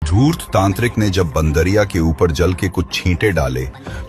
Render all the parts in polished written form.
धूर्त तांत्रिक ने जब बंदरिया के ऊपर जल के कुछ छींटे डाले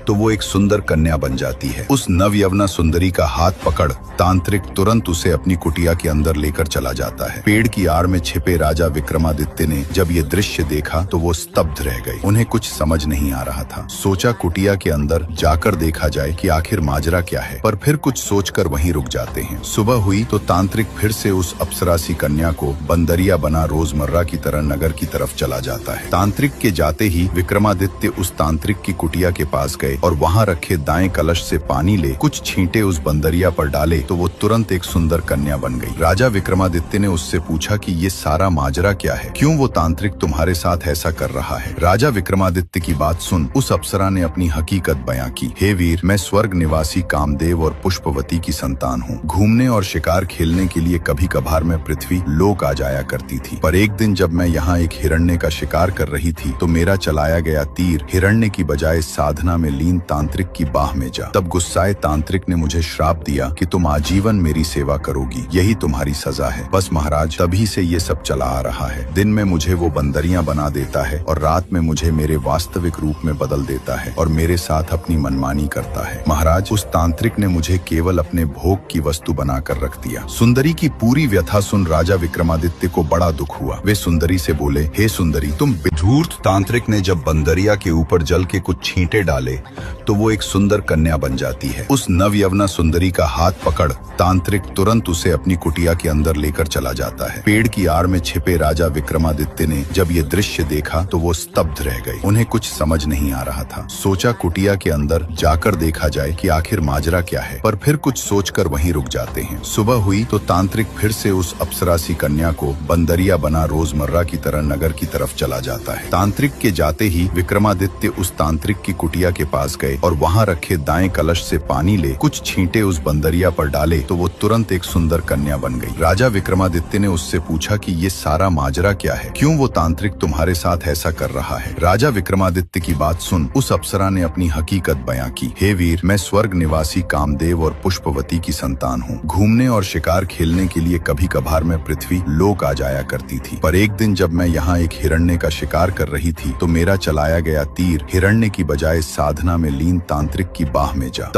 तो वो एक सुंदर कन्या बन जाती है। उस नवयवना सुंदरी का हाथ पकड़ तांत्रिक तुरंत उसे अपनी कुटिया के अंदर लेकर चला जाता है। पेड़ की आड़ में छिपे राजा विक्रमादित्य ने जब ये दृश्य देखा तो वो स्तब्ध रह गए। उन्हें कुछ समझ नहीं आ रहा था। सोचा कुटिया के अंदर जाकर देखा जाए कि आखिर माजरा क्या है, पर फिर कुछ सोचकर वहीं रुक जाते हैं। सुबह हुई तो तांत्रिक फिर से उस अप्सरासी कन्या को बंदरिया बना रोजमर्रा की तरह नगर की तरफ चला जाता है। तांत्रिक के जाते ही विक्रमादित्य उस तांत्रिक की कुटिया के पास गए और वहां रखे दाएं कलश से पानी ले कुछ छींटे उस बंदरिया पर डाले तो वो तुरंत एक सुंदर कन्या बन गई। राजा विक्रमादित्य ने उससे पूछा कि ये सारा माजरा क्या है, क्यों वो तांत्रिक तुम्हारे साथ ऐसा कर रहा है। राजा विक्रमादित्य की बात सुन उस अप्सरा ने अपनी हकीकत बयां की। हे वीर, मैं स्वर्ग निवासी कामदेव और पुष्पवती की संतान हूँ। घूमने और शिकार खेलने के लिए कभी कभार मैं पृथ्वी लोक आ जाया करती थी, पर एक दिन जब मैं यहाँ एक हिरण्य का शिकार कर रही थी तो मेरा चलाया गया तीर हिरण्य की बजाय साधना में लीन तांत्रिक की बाह में जा। तब गुस्साए तांत्रिक ने मुझे श्राप दिया कि तुम आजीवन मेरी सेवा करोगी, यही तुम्हारी सजा है। बस महाराज, तभी से ये सब चला आ रहा है। दिन में मुझे वो बंदरियां बना देता है और रात में मुझे मेरे वास्तविक रूप में बदल देता है और मेरे साथ अपनी मनमानी करता है। महाराज, उस तांत्रिक ने मुझे केवल अपने भोग की वस्तु बनाकर रख दिया। सुंदरी की पूरी व्यथा सुन राजा विक्रमादित्य को बड़ा दुख हुआ। वे सुंदरी से बोले, हे सुंदरी, तुम धूर्त तांत्रिक ने जब बंदरिया के ऊपर जल के कुछ छींटे डाले तो वो एक सुंदर कन्या बन जाती है। उस नवयवना सुंदरी का हाथ पकड़ तांत्रिक तुरंत उसे अपनी कुटिया के अंदर लेकर चला जाता है। पेड़ की आड़ में छिपे राजा विक्रमादित्य ने जब ये दृश्य देखा तो वो स्तब्ध रह गए। उन्हें कुछ समझ नहीं आ रहा था। सोचा कुटिया के अंदर जाकर देखा जाए कि आखिर माजरा क्या है, पर फिर कुछ सोचकर वहीं रुक जाते हैं। सुबह हुई तो तांत्रिक फिर से उस अप्सरासी कन्या को बंदरिया बना रोजमर्रा की तरह नगर की तरफ चला जाता है। तांत्रिक के जाते ही विक्रमादित्य उस तांत्रिक की कुटिया के पास गए और वहां रखे दाएं कलश से पानी ले कुछ छींटे उस बंदरिया पर डाले तो वो तुरंत एक सुंदर कन्या बन गई। राजा विक्रमादित्य ने उससे पूछा कि ये सारा माजरा क्या है, क्यों वो तांत्रिक तुम्हारे साथ ऐसा कर रहा है। राजा विक्रमादित्य की बात सुन उस अप्सरा ने अपनी हकीकत बयां की। हे वीर, मैं स्वर्ग निवासी कामदेव और पुष्पवती की संतान हूँ। घूमने और शिकार खेलने के लिए कभी कभार मैं पृथ्वी लोक आ जाया करती थी, पर एक दिन जब मैं यहाँ एक हिरण्य का शिकार कर रही थी तो मेरा चलाया गया तीर हिरण्य की बजाय साधना में लीन तांत्रिक की बाह में जा।